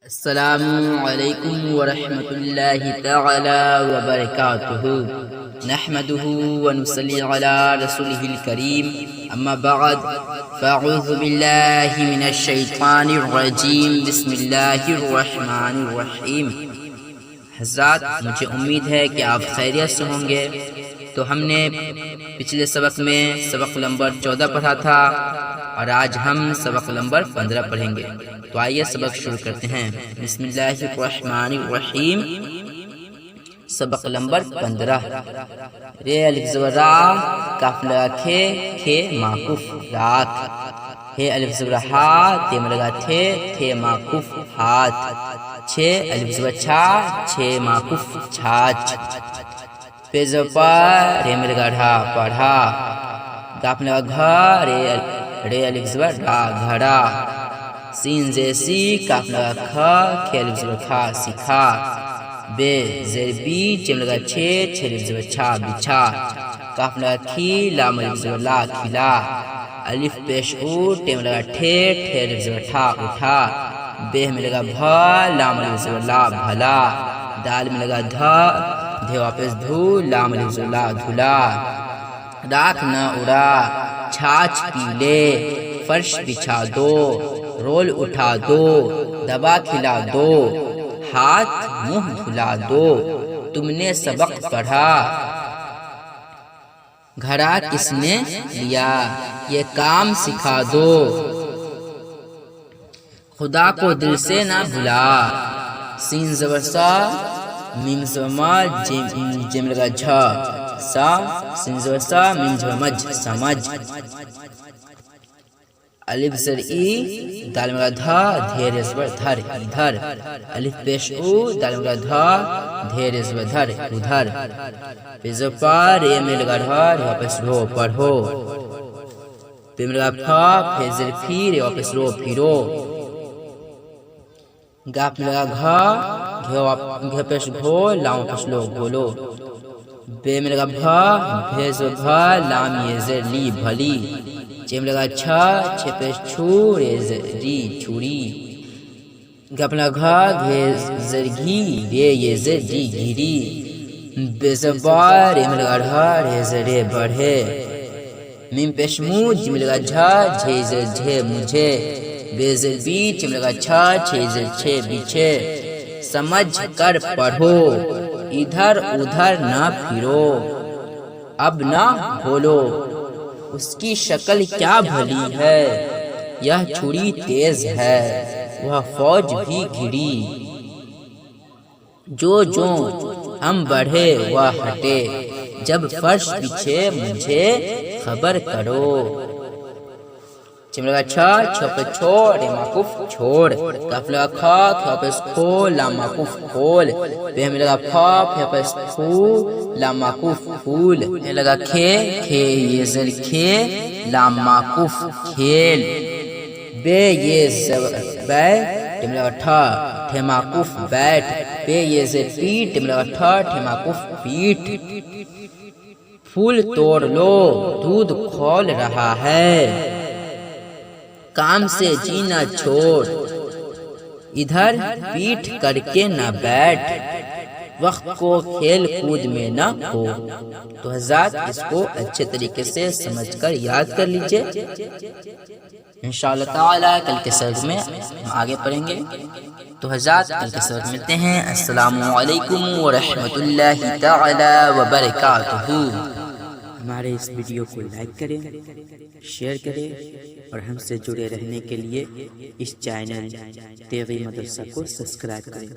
السلام علیکم ورحمۃ اللہ تعالی وبرکاتہ نحمده ونصلی علی رسولہ الکریم اما بعد فاعوذ باللہ من الشیطان الرجیم بسم اللہ الرحمن الرحیم۔ حضرات، مجھے امید ہے کہ آپ خیریت سے ہوں گے۔ تو ہم نے پچھلے سبق میں سبق نمبر 14 پڑھا تھا اور آج ہم سبق نمبر 15 پڑھیں گے۔ تو آئیے سبق شروع کرتے ہیں۔ بسم اللہ الرحمن الرحیم۔ سبق نمبر 15۔ رے الف زبر را، کاف لگا کھے، کھے معکوف رات۔ ہے الف زبر ہا، تے میں لگا تھے، تھے معکوف ہاتھ۔ چھے الف زبر چھا، چھے معکوف چھاچ۔ پے زبر پا، رے میں لگا ڈھا، پڑھا۔ کاف لگا گھا، رے الف زبر را، گھڑا۔ سین زیر سی، کاف لگا کھا، کھے الف زبر کھا، سکھا۔ بے زیر بی، چیم لگا چھے، چھے الف زبر چھا، بچھا۔ کاف لگا کھی، لام الف زبر لا، کھلا۔ الف پیش او، ٹیم لگا ٹھے، ٹھے الف زبر ٹھا، اٹھا۔ بے میں لگا بھا، لام الف زبر لا، بھلا۔ دال میں لگا دھا، دھے واپس دھو، لام الف زبر لا، دھلا۔ راکھ نہ اڑا، چھاچ پی لے، فرش بچھا دو، رول اٹھا دو، دبا کھلا دو، ہاتھ منہ دھلا دو۔ تم نے سبق پڑھا، گھڑا کس نے لیا، یہ کام سکھا دو۔ خدا کو دل سے نہ بھلا، سین زبر سا، میم زبر ما، جیم لگا جھا، سا، سین زبر سا، میم زبر مج، سمجھ۔ الف زر ای، دال میں لگا دھا، دھیر زبر دھر، ادھر۔ الف پیش او، دال میں لگا دھا، دھیر زبر دھر، ادھر۔ پے زبر پا، رے میں لگا ڈھا، رے واپس رو، پڑھو۔ پے میں لگا پھا، پھے زر پھی، رے واپس رو، پھرو۔ گاپ میں لگا گھا، گھے پیش گھو، لام واپس لو، گولو۔ بے میں لگا بھا، بھے زبر بھا، لام یہ زر لی، بھلی۔ چیم لگا چھا، چھے پیش چھو، رے زر ری، چھوڑی۔ گپ لگا گھا، گھے زر گھی، رے یہ زر ری، گھیری۔ بے زبر با، رے میں لگا ڈھا، رے زر رے، بڑھے۔ میم پیش مو، جیم لگا جھا، جھے زر جھے، مجھے۔ بے زر بی، چیم لگا چھا، چھے زر چھے، بچھے۔ سمجھ کر پڑھو، ادھر ادھر نہ پھرو، اب نہ بھولو، اس کی شکل کیا بھلی ہے، یہ چھری تیز ہے، وہ فوج بھی گھڑی۔ جو ہم بڑھے وہ ہٹے، جب فرش بچھے مجھے خبر کرو۔ چیم لگا چھا، چھوپے چھوڑ، رے معکوف چھوڑ۔ کاف لگا کھا، کھے واپس کھو، لام معکوف کھول۔ بے میں لگا پھا، پھے واپس پھو، لام معکوف پھول۔ اے لگا کھے، کھے یہ زر کھے، لام معکوف کھیل۔ بے یہ زبر بے، ٹیم لگا ٹھا، ٹھے معکوف بیٹھ۔ بے یہ زر پیٹ، ٹیم لگا ٹھا، ٹھے معکوف پیٹ۔ پھول توڑ لو، دودھ کھول رہا ہے، کام سے جینا چھوڑ، ادھر پیٹھ کر کے نہ بیٹھ، وقت کو کھیل کود میں نہ کھو۔ تو حضرات، اس کو اچھے طریقے سے سمجھ کر یاد کر لیجئے۔ انشاءاللہ تعالی کل کے سبق میں ہم آگے پڑھیں گے۔ تو حضرات، کل کے سبق ملتے ہیں۔ السلام علیکم ورحمۃ اللہ تعالی وبرکاتہ۔ ہمارے اس ویڈیو کو لائک کریں، شیئر کریں اور ہم سے جڑے رہنے کے لیے اس چینل تیغی مدرسہ کو سبسکرائب کریں۔